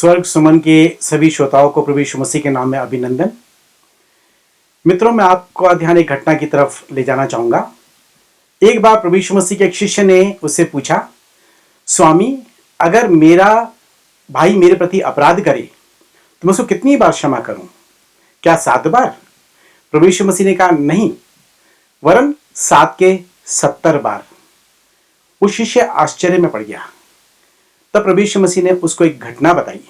स्वर्ग सुमन के सभी श्रोताओं को प्रभु यीशु मसीह के नाम में अभिनंदन। मित्रों, मैं आपका ध्यान एक घटना की तरफ ले जाना चाहूंगा। एक बार प्रभु यीशु मसीह के एक शिष्य ने उससे पूछा, स्वामी, अगर मेरा भाई मेरे प्रति अपराध करे तो मैं उसको कितनी बार क्षमा करूं? क्या 7 बार? प्रभु यीशु मसीह ने कहा नहीं, वरन 7 के 70 बार। वो शिष्य आश्चर्य में पड़ गया। तब प्रभु यीशु मसीह ने उसको एक घटना बताई।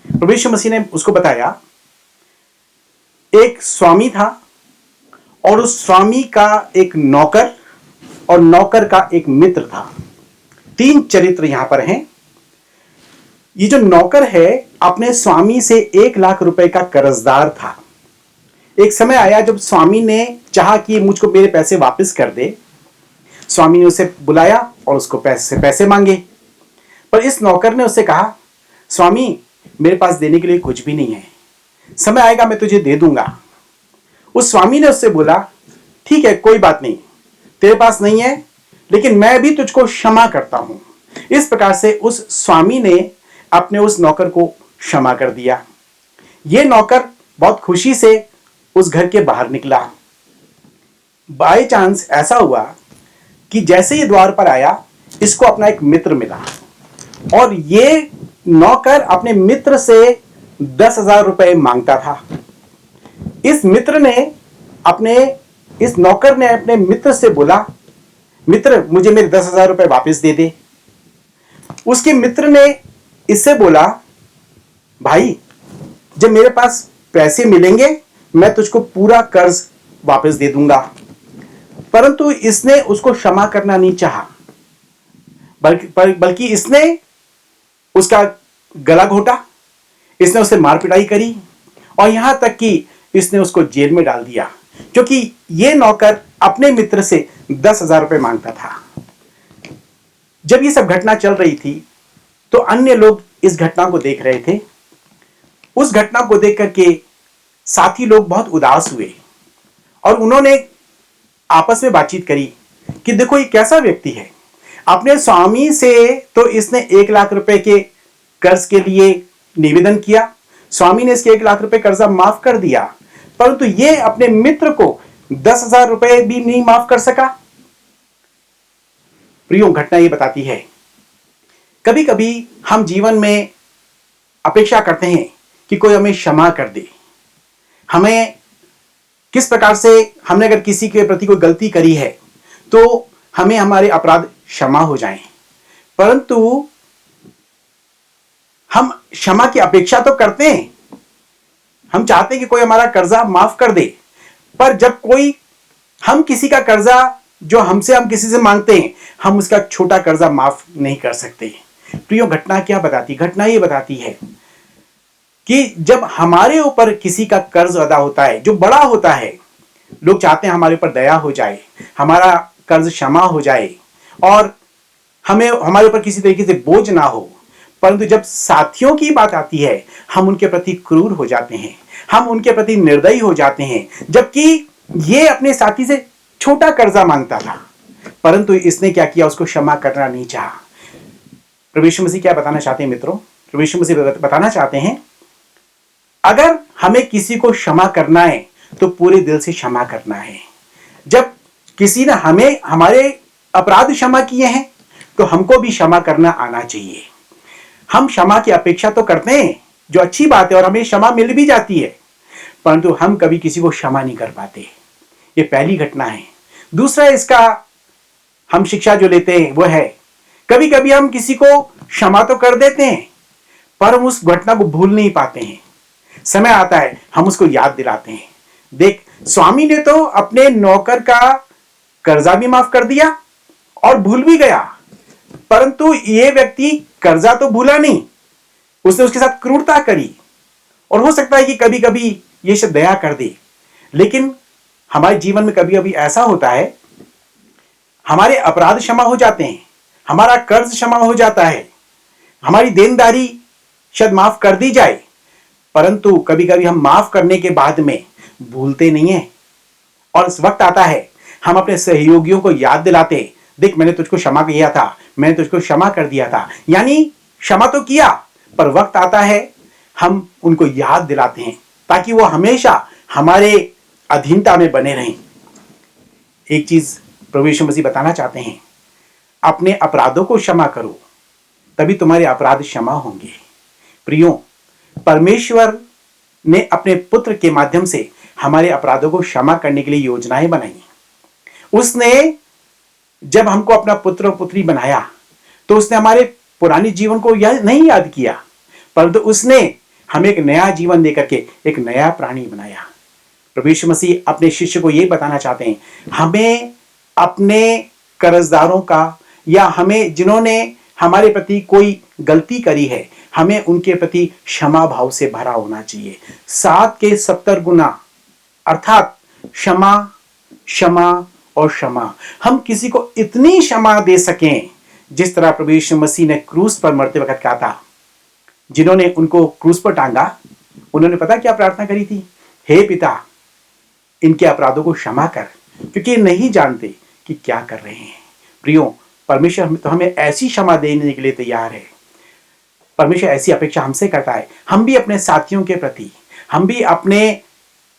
प्रभु यीशु मसीह ने उसको बताया, एक स्वामी था और उस स्वामी का एक नौकर और नौकर का एक मित्र था। 3 चरित्र यहां पर हैं। ये जो नौकर है अपने स्वामी से 1 लाख रुपए का कर्जदार था। एक समय आया जब स्वामी ने चाहा कि मुझको मेरे पैसे वापस कर दे। स्वामी ने उसे बुलाया और उसको पैसे मांगे, पर इस नौकर ने उससे कहा, स्वामी, मेरे पास देने के लिए कुछ भी नहीं है, समय आएगा मैं तुझे दे दूंगा। उस स्वामी ने उससे बोला, ठीक है, कोई बात नहीं, तेरे पास नहीं है, लेकिन मैं भी तुझको क्षमा करता हूं। इस प्रकार से उस स्वामी ने अपने उस नौकर को क्षमा कर दिया। यह नौकर बहुत खुशी से उस घर के बाहर निकला। बाय चांस ऐसा हुआ कि जैसे ही द्वार पर आया, इसको अपना एक मित्र मिला और ये नौकर अपने मित्र से 10,000 रुपए मांगता था। इस नौकर ने अपने मित्र से बोला, मित्र, मुझे मेरे 10,000 रुपए वापस दे दे। उसके मित्र ने इससे बोला, भाई, जब मेरे पास पैसे मिलेंगे मैं तुझको पूरा कर्ज वापस दे दूंगा। परंतु इसने उसको क्षमा करना नहीं चाहा, बल्कि इसने उसका गला घोटा, इसने उसे मार पिटाई करी और यहां तक कि इसने उसको जेल में डाल दिया, क्योंकि यह नौकर अपने मित्र से 10,000 रुपए मांगता था। जब ये सब घटना चल रही थी तो अन्य लोग इस घटना को देख रहे थे। उस घटना को देख करके साथी लोग बहुत उदास हुए और उन्होंने आपस में बातचीत करी कि देखो, ये कैसा व्यक्ति है। अपने स्वामी से तो इसने 1 लाख रुपए के कर्ज के लिए निवेदन किया, स्वामी ने इसके 1 लाख रुपए कर्जा माफ कर दिया, परंतु ये अपने मित्र को 10,000 रुपए भी नहीं माफ कर सका। प्रियो, घटना ये बताती है, कभी कभी हम जीवन में अपेक्षा करते हैं कि कोई हमें क्षमा कर दे। हमें किस प्रकार से हमने अगर किसी के प्रति कोई गलती करी है तो हमें हमारे अपराध क्षमा हो जाएं, परंतु हम क्षमा की अपेक्षा तो करते हैं, हम चाहते हैं कि कोई हमारा कर्जा माफ कर दे, पर जब हम किसी का कर्जा जो हम किसी से मांगते हैं, हम उसका छोटा कर्जा माफ नहीं कर सकते। प्रियो, घटना क्या बताती? घटना ये बताती है कि जब हमारे ऊपर किसी का कर्ज अदा होता है जो बड़ा होता है, लोग चाहते हैं हमारे ऊपर दया हो जाए, हमारा कर्ज क्षमा हो जाए और हमारे ऊपर किसी तरीके से बोझ ना हो। परंतु जब साथियों की बात आती है, हम उनके प्रति क्रूर हो जाते हैं, हम उनके प्रति निर्दयी हो जाते हैं, जबकि ये अपने साथी से छोटा कर्जा मांगता था, परंतु इसने क्या किया, उसको क्षमा करना नहीं चाहा। प्रभु यीशु मसीह क्या बताना चाहते हैं मित्रों? प्रभु यीशु मसीह बताना चाहते हैं, अगर हमें किसी को क्षमा करना है तो पूरे दिल से क्षमा करना है। जब किसी ने हमारे अपराध क्षमा किए हैं तो हमको भी क्षमा करना आना चाहिए। हम क्षमा की अपेक्षा तो करते हैं, जो अच्छी बात है, और हमें क्षमा मिल भी जाती है, परंतु हम कभी किसी को क्षमा नहीं कर पाते। ये पहली घटना है। दूसरा, इसका हम शिक्षा जो लेते हैं वो है, कभी कभी हम किसी को क्षमा तो कर देते हैं पर हम उस घटना को भूल नहीं पाते हैं। समय आता है हम उसको याद दिलाते हैं। देख, स्वामी ने तो अपने नौकर का कर्जा भी माफ कर दिया और भूल भी गया, परंतु यह व्यक्ति कर्जा तो भूला नहीं, उसने उसके साथ क्रूरता करी। और हो सकता है कि कभी कभी ये सब दया कर दे, लेकिन हमारे जीवन में कभी कभी ऐसा होता है, हमारे अपराध क्षमा हो जाते हैं, हमारा कर्ज क्षमा हो जाता है, हमारी देनदारी शायद माफ कर दी जाए, परंतु कभी कभी हम माफ करने के बाद में भूलते नहीं हैं। और इस वक्त आता है हम अपने सहयोगियों को याद दिलाते, देख, मैंने तुझको क्षमा किया था, मैंने तुझको क्षमा कर दिया था। यानी क्षमा तो किया, पर वक्त आता है हम उनको याद दिलाते हैं ताकि वो हमेशा हमारे अधीनता में बने रहें। एक चीज प्रभु यीशु मसीह बताना चाहते हैं, अपने अपराधों को क्षमा करो, तभी तुम्हारे अपराध क्षमा होंगे। प्रियो, परमेश्वर ने अपने पुत्र के माध्यम से हमारे अपराधों को क्षमा करने के लिए योजनाएं बनाई। उसने जब हमको अपना पुत्र और पुत्री बनाया तो उसने हमारे पुराने जीवन को नहीं याद किया, परंतु उसने हमें एक नया जीवन देकर के एक नया प्राणी बनाया। प्रभु यीशु मसीह अपने शिष्य को यह बताना चाहते हैं, हमें अपने कर्जदारों का या हमें जिन्होंने हमारे प्रति कोई गलती करी है, हमें उनके प्रति क्षमा भाव से भरा होना चाहिए। 7 के 70 गुना, अर्थात क्षमा, क्षमा और क्षमा। हम किसी को इतनी क्षमा दे सकें जिस तरह प्रभु यीशु मसीह ने क्रूस पर मरते वक्त कहा था। जिन्होंने उनको क्रूस पर टांगा, उन्होंने पता क्या प्रार्थना करी थी? हे पिता, इनके अपराधों को क्षमा कर, क्योंकि नहीं जानते कि क्या कर रहे हैं। प्रियो, परमेश्वर तो हमें ऐसी क्षमा देने के लिए तैयार है। परमेश्वर ऐसी अपेक्षा हमसे करता है। हम भी अपने साथियों के प्रति, हम भी अपने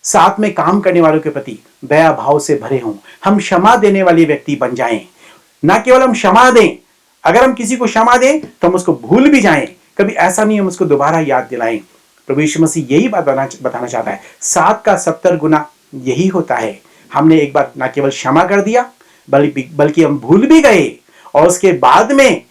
साथ में काम करने वालों के प्रति दया भाव से भरे हों। हम क्षमा देने वाले व्यक्ति बन जाएं। ना केवल हम क्षमा दें, अगर हम किसी को क्षमा दें तो हम उसको भूल भी जाएं। कभी ऐसा नहीं हम उसको दोबारा याद दिलाएं। प्रभु यीशु मसीह यही बात बताना चाहता है। 7 का 70 गुना यही होता है। हमने एक बार ना केवल क्षमा कर दिया, बल्कि हम भूल भी गए, और उसके बाद में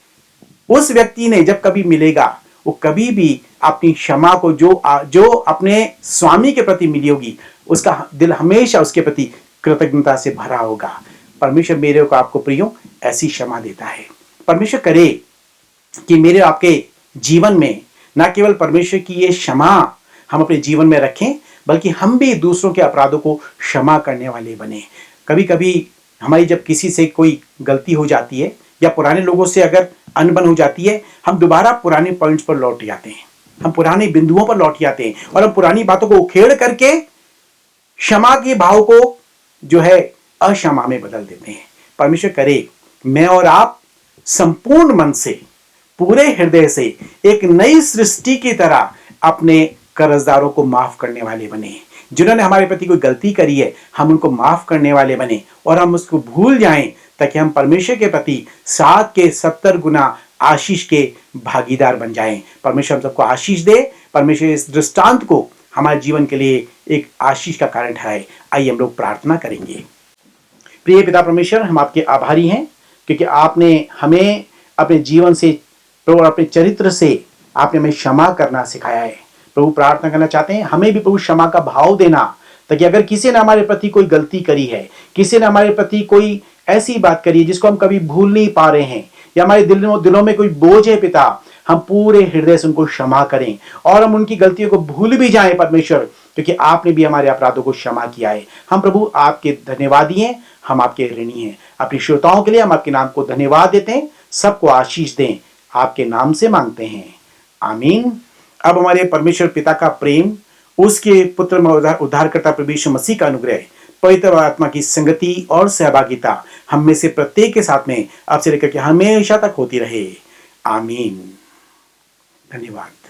उस व्यक्ति ने जब कभी मिलेगा, वो कभी भी अपनी क्षमा को जो अपने स्वामी के प्रति मिली होगी, उसका दिल हमेशा उसके प्रति कृतज्ञता से भरा होगा। परमेश्वर मेरे को आपको प्रियो ऐसी क्षमा देता है। परमेश्वर करे कि मेरे आपके जीवन में ना केवल परमेश्वर की ये क्षमा हम अपने जीवन में रखें, बल्कि हम भी दूसरों के अपराधों को क्षमा करने वाले बने। कभी कभी हमारी जब किसी से कोई गलती हो जाती है या पुराने लोगों से अगर अनबन हो जाती है, हम दोबारा पुराने पॉइंट्स पर लौट जाते हैं, हम पुराने बिंदुओं पर लौट जाते हैं और हम पुरानी बातों को उखेड़ करके क्षमा के भाव को जो है अक्षमा में बदल देते हैं। परमेश्वर करे मैं और आप संपूर्ण मन से, पूरे हृदय से एक नई सृष्टि की तरह अपने कर्जदारों को माफ करने वाले बने। जिन्होंने हमारे प्रति कोई गलती करी है, हम उनको माफ करने वाले बने और हम उसको भूल जाएं, ताकि हम परमेश्वर के प्रति 7 के 70 गुना आशीष के भागीदार बन जाएं। परमेश्वर हम सबको आशीष दे। परमेश्वर इस दृष्टांत को हमारे जीवन के लिए एक आशीष का कारण ठहराए। आइए हम लोग प्रार्थना करेंगे। प्रिय पिता परमेश्वर, हम आपके आभारी हैं क्योंकि आपने हमें अपने जीवन से, प्रभु अपने चरित्र से आपने हमें क्षमा करना सिखाया है। प्रभु प्रार्थना करना चाहते हैं हमें भी प्रभु क्षमा का भाव देना, ताकि अगर किसी ने हमारे प्रति कोई गलती करी है, किसी ने हमारे प्रति कोई ऐसी बात करी है जिसको हम कभी भूल नहीं पा रहे हैं, या हमारे दिलों में कोई बोझ है पिता, हम पूरे हृदय से उनको क्षमा करें और हम उनकी गलतियों को भूल भी जाएं परमेश्वर, क्योंकि आपने भी हमारे अपराधों को क्षमा किया है। हम प्रभु आपके धन्यवादी हैं, हम आपके ऋणी हैं। अपने श्रोताओं के लिए हम आपके नाम को धन्यवाद देते हैं। सबको आशीष दें, आपके नाम से मांगते हैं, आमीन। अब हमारे परमेश्वर पिता का प्रेम, उसके पुत्र उद्धारकर्ता प्रभु यीशु मसीह का अनुग्रह, पवित्र आत्मा की संगति और सहभागिता हम में से प्रत्येक के साथ में अब से लेकर के हमेशा तक होती रहे, आमीन। धन्यवाद।